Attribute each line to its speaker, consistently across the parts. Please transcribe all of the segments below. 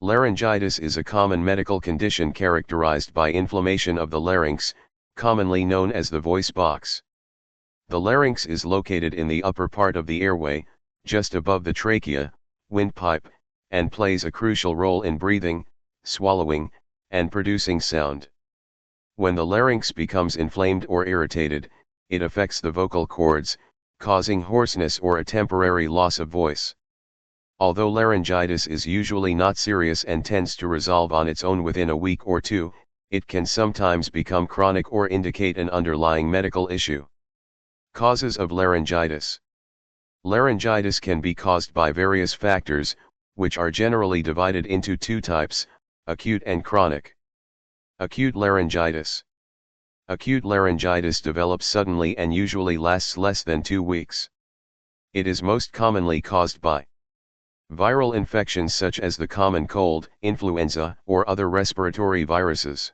Speaker 1: Laryngitis is a common medical condition characterized by inflammation of the larynx, commonly known as the voice box. The larynx is located in the upper part of the airway, just above the trachea, windpipe, and plays a crucial role in breathing, swallowing, and producing sound. When the larynx becomes inflamed or irritated, it affects the vocal cords, causing hoarseness or a temporary loss of voice. Although laryngitis is usually not serious and tends to resolve on its own within a week or two, it can sometimes become chronic or indicate an underlying medical issue. Causes of laryngitis. Laryngitis can be caused by various factors, which are generally divided into two types, acute and chronic. Acute laryngitis. Acute laryngitis develops suddenly and usually lasts less than 2 weeks. It is most commonly caused by viral infections such as the common cold, influenza, or other respiratory viruses.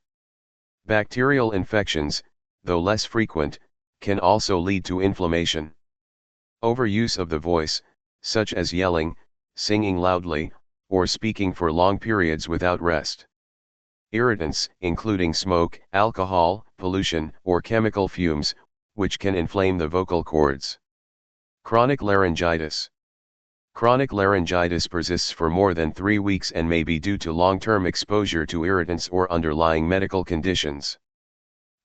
Speaker 1: Bacterial infections, though less frequent, can also lead to inflammation. Overuse of the voice, such as yelling, singing loudly, or speaking for long periods without rest. Irritants, including smoke, alcohol, pollution, or chemical fumes, which can inflame the vocal cords. Chronic laryngitis. Chronic laryngitis persists for more than 3 weeks and may be due to long-term exposure to irritants or underlying medical conditions.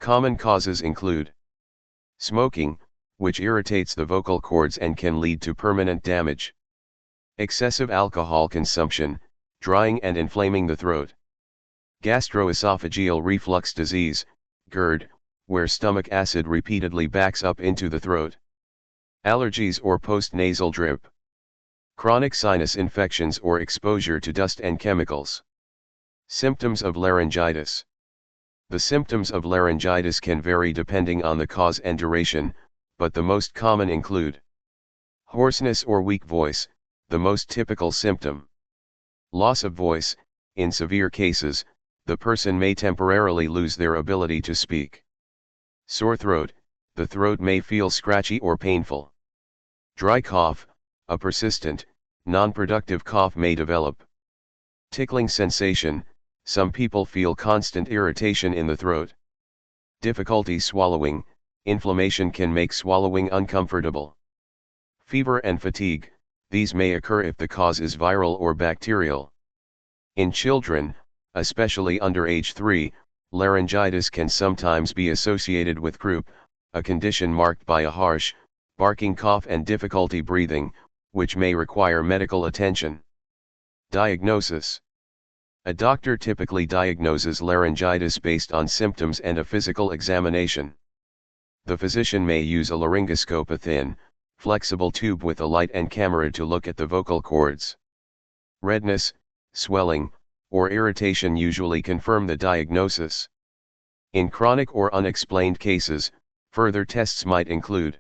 Speaker 1: Common causes include smoking, which irritates the vocal cords and can lead to permanent damage. Excessive alcohol consumption, drying and inflaming the throat. Gastroesophageal reflux disease, GERD, where stomach acid repeatedly backs up into the throat. Allergies or postnasal drip. Chronic sinus infections or exposure to dust and chemicals. Symptoms of laryngitis. The symptoms of laryngitis can vary depending on the cause and duration, but the most common include hoarseness or weak voice, the most typical symptom. Loss of voice, in severe cases, the person may temporarily lose their ability to speak. Sore throat, the throat may feel scratchy or painful. Dry cough, a persistent, non-productive cough may develop. Tickling sensation, some people feel constant irritation in the throat. Difficulty swallowing, inflammation can make swallowing uncomfortable. Fever and fatigue, these may occur if the cause is viral or bacterial. In children, especially under age 3, laryngitis can sometimes be associated with croup, a condition marked by a harsh, barking cough and difficulty breathing, which may require medical attention. Diagnosis. A doctor typically diagnoses laryngitis based on symptoms and a physical examination. The physician may use a laryngoscope, a thin, flexible tube with a light and camera to look at the vocal cords. Redness, swelling, or irritation usually confirm the diagnosis. In chronic or unexplained cases, further tests might include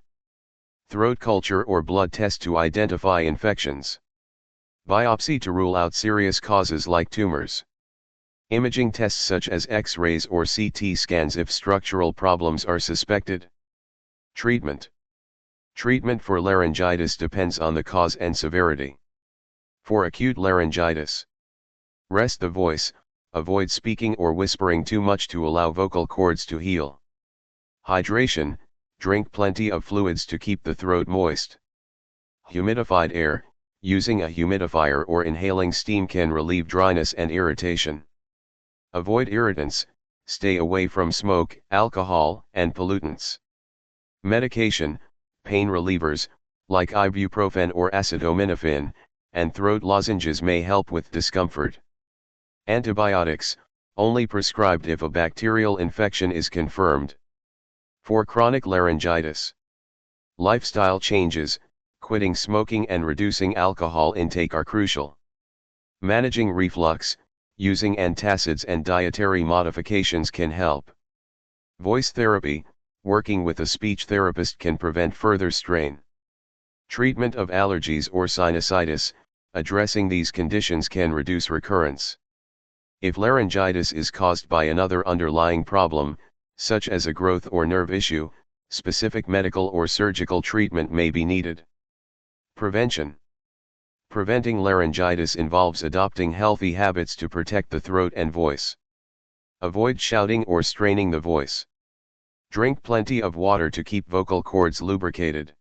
Speaker 1: throat culture or blood test to identify infections. Biopsy to rule out serious causes like tumors. Imaging tests such as X-rays or CT scans if structural problems are suspected. Treatment. Treatment for laryngitis depends on the cause and severity. For acute laryngitis, rest the voice, avoid speaking or whispering too much to allow vocal cords to heal. Hydration, drink plenty of fluids to keep the throat moist. Humidified air, using a humidifier or inhaling steam can relieve dryness and irritation. Avoid irritants, stay away from smoke, alcohol, and pollutants. Medication, pain relievers, like ibuprofen or acetaminophen, and throat lozenges may help with discomfort. Antibiotics, only prescribed if a bacterial infection is confirmed. For chronic laryngitis, lifestyle changes, quitting smoking and reducing alcohol intake are crucial. Managing reflux, using antacids and dietary modifications can help. Voice therapy, working with a speech therapist can prevent further strain. Treatment of allergies or sinusitis, addressing these conditions can reduce recurrence. If laryngitis is caused by another underlying problem, such as a growth or nerve issue, specific medical or surgical treatment may be needed. Prevention. Preventing laryngitis involves adopting healthy habits to protect the throat and voice. Avoid shouting or straining the voice. Drink plenty of water to keep vocal cords lubricated.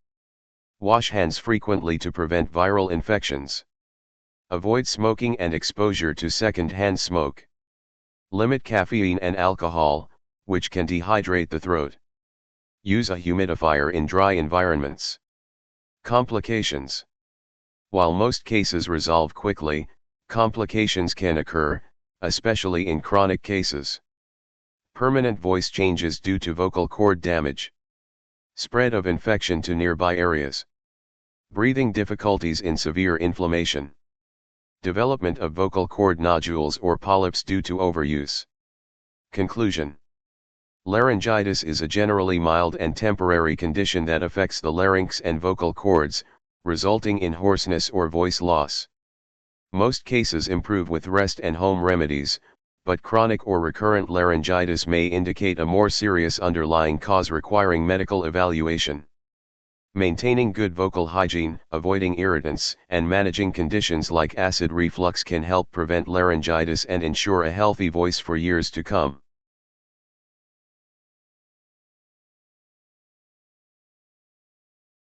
Speaker 1: Wash hands frequently to prevent viral infections. Avoid smoking and exposure to second-hand smoke. Limit caffeine and alcohol, which can dehydrate the throat. Use a humidifier in dry environments. Complications. While most cases resolve quickly, complications can occur, especially in chronic cases. Permanent voice changes due to vocal cord damage. Spread of infection to nearby areas. Breathing difficulties in severe inflammation. Development of vocal cord nodules or polyps due to overuse. Conclusion. Laryngitis is a generally mild and temporary condition that affects the larynx and vocal cords, resulting in hoarseness or voice loss. Most cases improve with rest and home remedies, but chronic or recurrent laryngitis may indicate a more serious underlying cause requiring medical evaluation. Maintaining good vocal hygiene, avoiding irritants, and managing conditions like acid reflux can help prevent laryngitis and ensure a healthy voice for years to come.